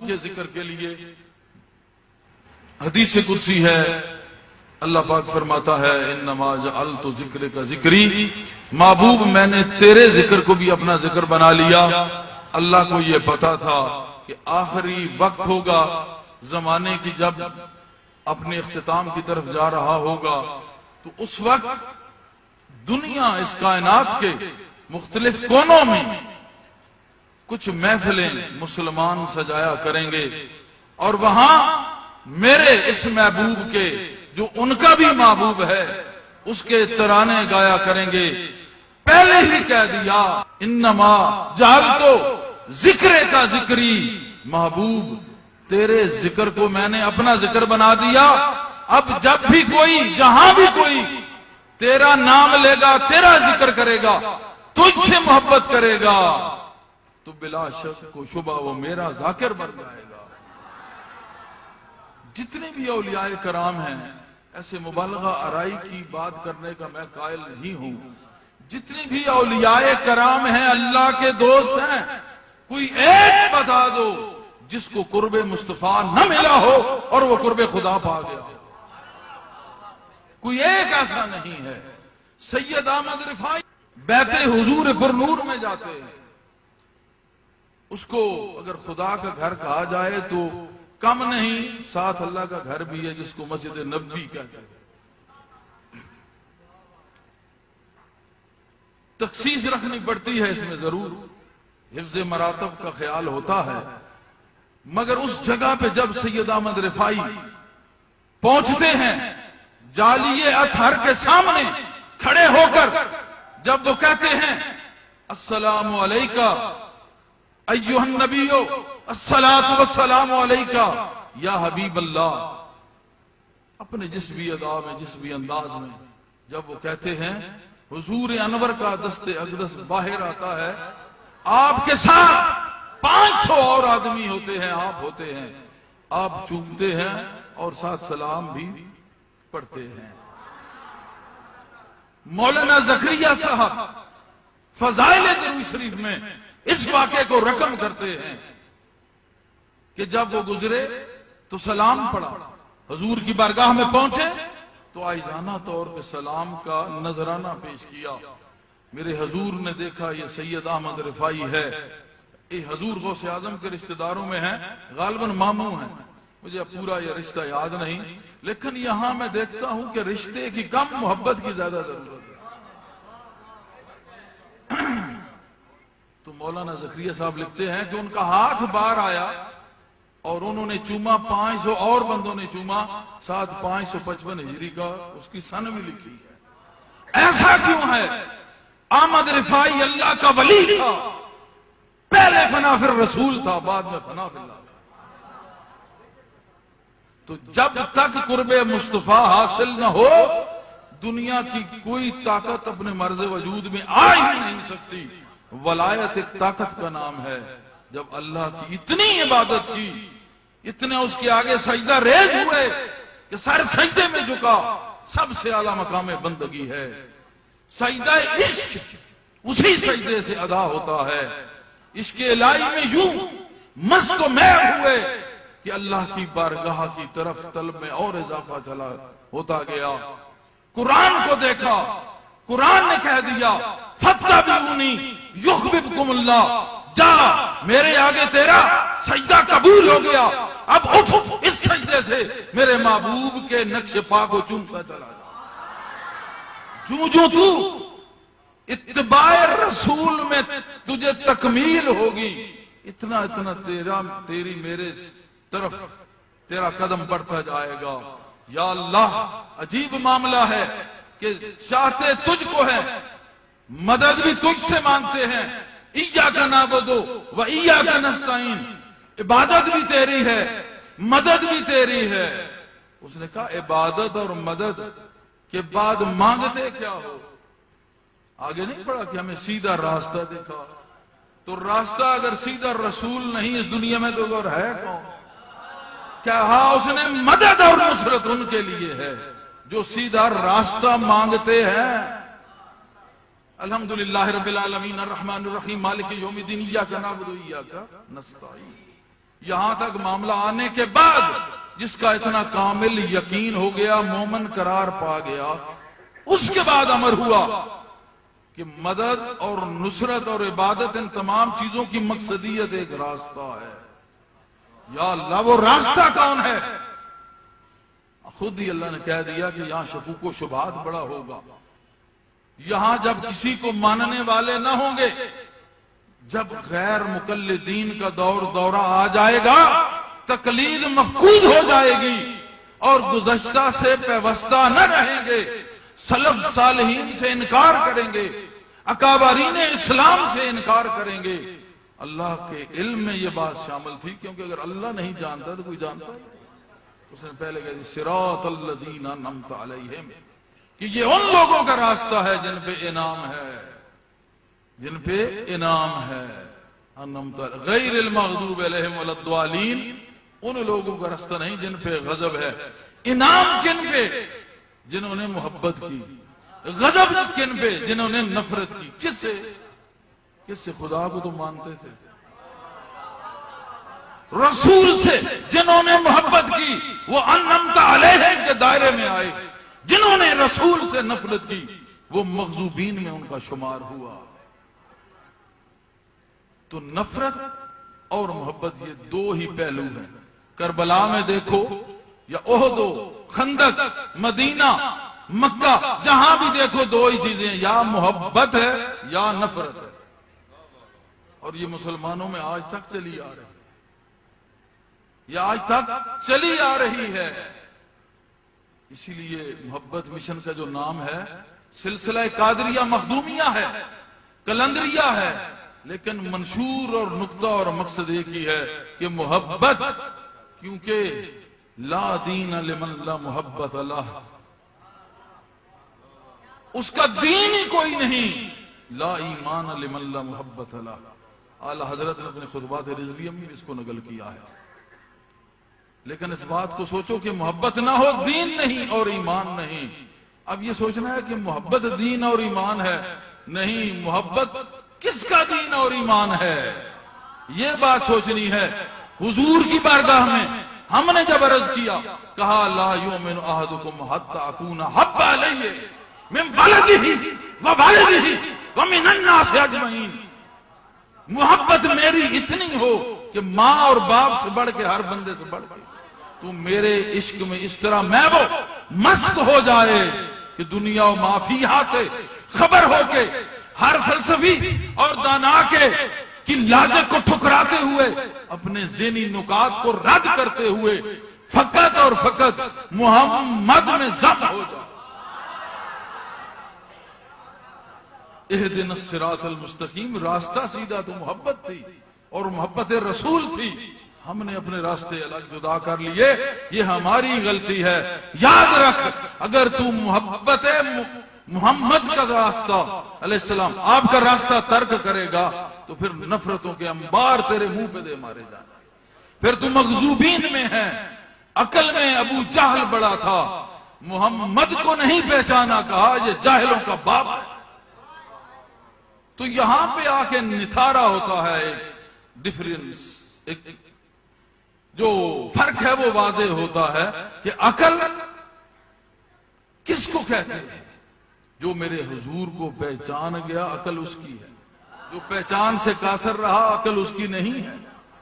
کے ذکر کے لیے حدیث قدسی ہے، اللہ پاک فرماتا ہے انما جعلت ذکرک ذکری، محبوب میں نے تیرے ذکر کو بھی اپنا ذکر بنا لیا۔ اللہ کو یہ پتا تھا کہ آخری وقت ہوگا زمانے کی، جب اپنے اختتام کی طرف جا رہا ہوگا، تو اس وقت دنیا اس کائنات کے مختلف کونوں میں کچھ محفلیں مسلمان سجایا کریں گے، اور وہاں میرے اس محبوب کے، جو ان کا بھی محبوب ہے، اس کے ترانے گایا کریں گے۔ پہلے ہی کہہ دیا انما جعلتو ذکر کا ذکری، محبوب تیرے ذکر کو میں نے اپنا ذکر بنا دیا۔ اب جب بھی کوئی، جہاں بھی کوئی تیرا نام لے گا، تیرا ذکر کرے گا، تجھ سے محبت کرے گا، تو بلا شک و شبہ وہ میرا ذاکر بن جائے گا۔ جتنے بھی اولیاء کرام ہیں، ایسے مبالغہ آرائی کی بات کرنے کا میں قائل نہیں ہوں، جتنے بھی اولیاء کرام ہیں، اللہ کے دوست ہیں، کوئی ایک بتا دو جس کو قرب مصطفیٰ نہ ملا ہو اور وہ قرب خدا پا گیا ہو۔ کوئی ایک ایسا نہیں ہے۔ سید احمد رفاعی بیت حضور پر نور میں جاتے ہیں، اس کو اگر خدا کا گھر کہا جائے تو کم نہیں، ساتھ اللہ کا گھر بھی ہے جس کو مسجد نبوی کہتے ہیں۔ تخصیص رکھنی پڑتی ہے اس میں، ضرور حفظ مراتب کا خیال ہوتا ہے، مگر اس جگہ پہ جب سید احمد رفاعی پہنچتے ہیں، جالیے اطہر کے سامنے کھڑے ہو کر جب وہ کہتے ہیں السلام علیکہ ایھا النبی الصلاۃ والسلام علیکہ یا حبیب اللہ، اپنے جس بھی ادا میں، جس بھی انداز میں جب وہ کہتے ہیں، حضور انور کا دست اقدس باہر آتا ہے، آپ کے ساتھ 500 اور آدمی ہوتے ہیں، آپ ہوتے ہیں، آپ چومتے ہیں اور ساتھ سلام بھی پڑھتے ہیں۔ مولانا زکریا صاحب فضائل درود شریف میں اس واقعے کو رقم کرتے ہیں کہ جب وہ گزرے تو سلام پڑھا، حضور کی بارگاہ میں پہنچے تو آئزانہ طور پہ سلام کا نذرانہ پیش کیا۔ میرے حضور نے دیکھا یہ سید احمد رفاعی ہے، یہ حضور غوث اعظم کے رشتہ داروں میں ہیں، غالباً ماموں ہیں، مجھے پورا یہ رشتہ یاد نہیں، لیکن یہاں میں دیکھتا ہوں کہ رشتے کی کم، محبت کی زیادہ ضرورت ہے۔ تو مولانا زکریا صاحب لکھتے ہیں کہ ان کا ہاتھ باہر آیا اور انہوں نے چوما، 500 اور بندوں نے چوما، ساتھ 555 ہجری کا اس کی سن بھی لکھی ہے۔ ایسا کیوں ہے؟ احمد رفاعی اللہ کا ولی تھا، پہلے فنا پھر رسول تھا، بعد میں فنا باللہ۔ تو جب تک قرب مصطفیٰ حاصل نہ ہو، دنیا کی کوئی طاقت اپنے مرز وجود میں آ ہی نہیں سکتی۔ ولایت ایک طاقت کا نام ہے۔ جب اللہ کی اتنی عبادت کی، اتنے اس کے آگے سجدہ ریز ہوئے کہ سر سجدے میں جھکا، سب سے اعلیٰ مقام بندگی ہے۔ سجدہ عشق اسی سجدے سے ادا ہوتا ہے۔ عشق الہی میں یوں مست و محو ہوئے کہ اللہ کی بارگاہ کی طرف طلب میں اور اضافہ چلا ہوتا گیا۔ قرآن کو دیکھا، قرآن نے کہہ دیا فَاتَّبِعُونِی یُحْبِبْکُمُ اللہ، جا میرے آگے تیرا سجدہ قبول ہو گیا، اب اٹھ اس سجدے سے میرے محبوب کے نقش پا کو چومتا چلا جا۔ جو تو اتباع رسول میں تجھے تکمیل ہوگی، اتنا اتنا تیری میرے طرف تیرا قدم بڑھتا جائے گا۔ یا اللہ، عجیب معاملہ ہے کہ چاہتے تجھ کو ہے، مدد بھی تجھ سے مانگتے ہیں۔ ایاک نعبد و ایاک نستعین، عبادت بھی تیری ہے، مدد بھی تیری ہے۔ اس نے کہا عبادت اور مدد کے بعد مانگتے کیا ہو؟ آگے نہیں پڑھا کہ ہمیں سیدھا راستہ دکھا، تو راستہ اگر سیدھا رسول نہیں اس دنیا میں تو اور ہے کون؟ کیا ہاں اس نے مدد اور نصرت ان کے لیے ہے جو سیدھا راستہ مانگتے ہیں۔ الحمدللہ رب العالمین الرحمن الرحیم مالک یوم الدین ایاک نعبد و ایاک نستعین۔ یہاں تک معاملہ آنے کے بعد جس کا اتنا کامل یقین ہو گیا، مومن قرار پا گیا، اس کے بعد امر ہوا کہ مدد اور نصرت اور عبادت ان تمام چیزوں کی مقصدیت ایک راستہ ہے۔ یا اللہ وہ راستہ کون ہے؟ خود ہی اللہ نے کہہ دیا کہ یہاں شکوک و شبہات بڑا ہوگا، یہاں جب کسی کو ماننے والے نہ ہوں گے، جب غیر مقلدین کا دورہ آ جائے گا، تقلید مفقود ہو جائے گی اور گزشتہ سے پیوستہ نہ رہیں گے، سلف صالحین سے انکار کریں گے، اکابرین اسلام سے انکار کریں گے۔ اللہ کے علم میں یہ بات شامل تھی، کیونکہ اگر اللہ نہیں جانتا تو کوئی جانتا ہے؟ اس نے پہلے کہا دی صراط الذین انعمت علیہم، کہ یہ ان لوگوں کا راستہ ہے جن پہ انعام ہے، جن پہ انعام ہے، انعمت غیر المغضوب علیہم ولا الضالین، ان لوگوں کا راستہ نہیں جن پہ غضب ہے۔ انعام کن پہ؟ جنہوں نے محبت کی۔ غضب کن پہ؟ جنہوں نے نفرت کی۔ کس سے؟ کس سے؟ خدا کو تو مانتے تھے، رسول سے جنہوں نے محبت کی وہ انعمت علیہم کے دائرے میں آئے، جنہوں نے رسول سے نفرت کی وہ مغضوبین میں ان کا شمار ہوا۔ تو نفرت اور محبت یہ دو ہی پہلو ہیں۔ کربلا میں دیکھو یا احد، خندق، مدینہ، مکہ، جہاں بھی دیکھو دو ہی چیزیں، یا محبت ہے یا نفرت ہے، اور یہ مسلمانوں میں آج تک چلی آ رہی ہے، یہ آج تک چلی آ رہی ہے۔ اسی لیے محبت مشن کا جو نام ہے سلسلہ قادریہ مخدومیہ ہے، کلندریہ ہے، لیکن منشور اور نقطہ اور مقصد ایک ہی ہے کہ محبت، کیونکہ لا دین لمن لا محبت اللہ، اس کا دین ہی کوئی نہیں، لا ایمان لمن لا محبت اللہ۔ اعلی حضرت نے اپنے خطبات رضویہ میں اس کو نقل کیا ہے۔ لیکن اس بات کو سوچو کہ محبت نہ ہو دین نہیں اور ایمان نہیں۔ اب یہ سوچنا ہے کہ محبت دین اور ایمان ہے، نہیں، محبت کس کا دین اور ایمان ہے، یہ بات سوچنی ہے۔ حضور کی بارگاہ میں ہم نے جب عرض کیا، کہا لا یؤمن احدکم حتی اکون احب الیہ من ولدہ ووالدہ ومن الناس اجمعین، محبت میری اتنی ہو کہ ماں اور باپ سے بڑھ کے، ہر بندے سے بڑھ کے تو میرے عشق میں اس طرح میں وہ مست ہو جائے کہ دنیا و ما فیہا سے خبر ہو کے ہر فلسفی اور دانا کی لاجک کو ٹھکراتے ہوئے، اپنے ذہنی نکات کو رد کرتے ہوئے فقط اور فقط محمد میں ضم ہو جائے۔ اہدنا الصراط المستقیم، راستہ سیدھا تو محبت تھی اور محبت رسول تھی، ہم نے اپنے راستے الگ جدا کر لیے، یہ ہماری غلطی ہے۔ یاد رکھ، اگر تو محبت محمد کا راستہ علیہ السلام آپ کا راستہ ترک کرے گا تو پھر نفرتوں کے انبار تیرے منہ پہ دے مارے جائیں گے، پھر تو مغضوبین میں ہے۔ عقل میں ابو جہل بڑا تھا، محمد کو نہیں پہچانا، کہا یہ جاہلوں کا باپ ہے۔ تو یہاں پہ آ کے نتھارا ہوتا ہے، ایک ڈیفرنس، ایک جو فرق ہے وہ واضح ہوتا ہے کہ عقل کس کو کہتے ہیں؟ جو میرے حضور کو پہچان گیا عقل اس کی ہے، جو پہچان سے قاصر رہا عقل اس کی نہیں ہے۔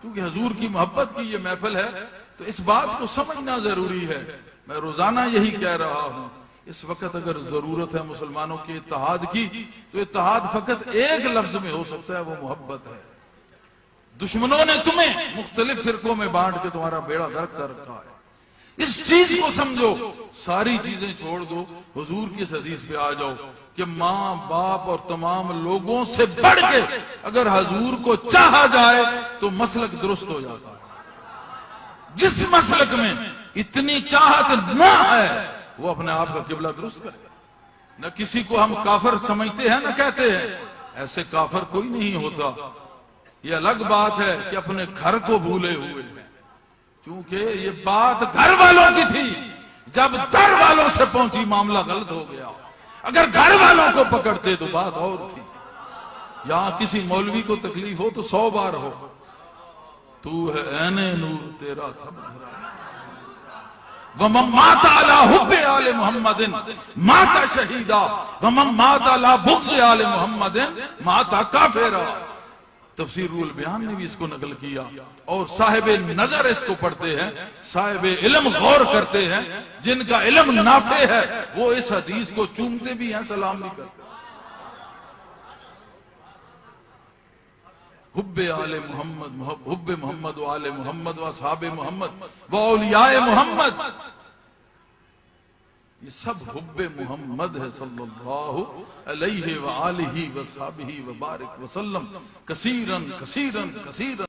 کیونکہ حضور کی محبت کی یہ محفل ہے تو اس بات کو سمجھنا ضروری ہے۔ میں روزانہ یہی کہہ رہا ہوں، اس وقت اگر ضرورت ہے مسلمانوں کے اتحاد کی تو اتحاد فقط ایک لفظ میں ہو سکتا ہے، وہ محبت ہے۔ دشمنوں نے تمہیں مختلف فرقوں میں بانٹ کے تمہارا بیڑا غرق کر رکھا ہے، اس چیز کو سمجھو، ساری چیزیں چھوڑ دو، حضور کی اس حدیث پہ آ جاؤ کہ ماں باپ اور تمام لوگوں سے بڑھ کے اگر حضور کو چاہا جائے تو مسلک درست ہو جاتا ہے۔ جس مسلک میں اتنی چاہت نہ ہے وہ اپنے آپ کا قبلہ درست کرے۔ نہ کسی کو ہم کافر سمجھتے ہیں نہ کہتے ہیں، ایسے کافر کوئی نہیں ہوتا۔ یہ الگ بات ہے کہ اپنے گھر کو بھولے ہوئے ہیں، چونکہ یہ بات گھر والوں کی تھی، جب در والوں سے پہنچی معاملہ غلط ہو گیا۔ اگر گھر والوں کو پکڑتے تو بات اور تھی۔ یہاں کسی مولوی کو تکلیف ہو تو 100 بار ہو، تو ہے عین نور تیرا سب بھرا ومن مات علی حب آل محمد مات شہیدا ومن مات علی بغض آل محمد مات کافرا۔ تفسیر روح البیان نے بھی اس کو نقل کیا، اور صاحب نظر اس کو پڑھتے ہیں، صاحب علم غور کرتے ہیں، جن کا علم نافع ہے وہ اس حدیث کو چومتے بھی ہیں، سلام بھی کرتے ہیں۔ حب آل محمد، حب محمد و آل محمد و اصحاب محمد و اولیاء محمد، یہ سب حب محمد ہے صلی اللہ علیہ وآلہ وصحبہ وبارک وسلم کثیرن کثیرن کثیرن۔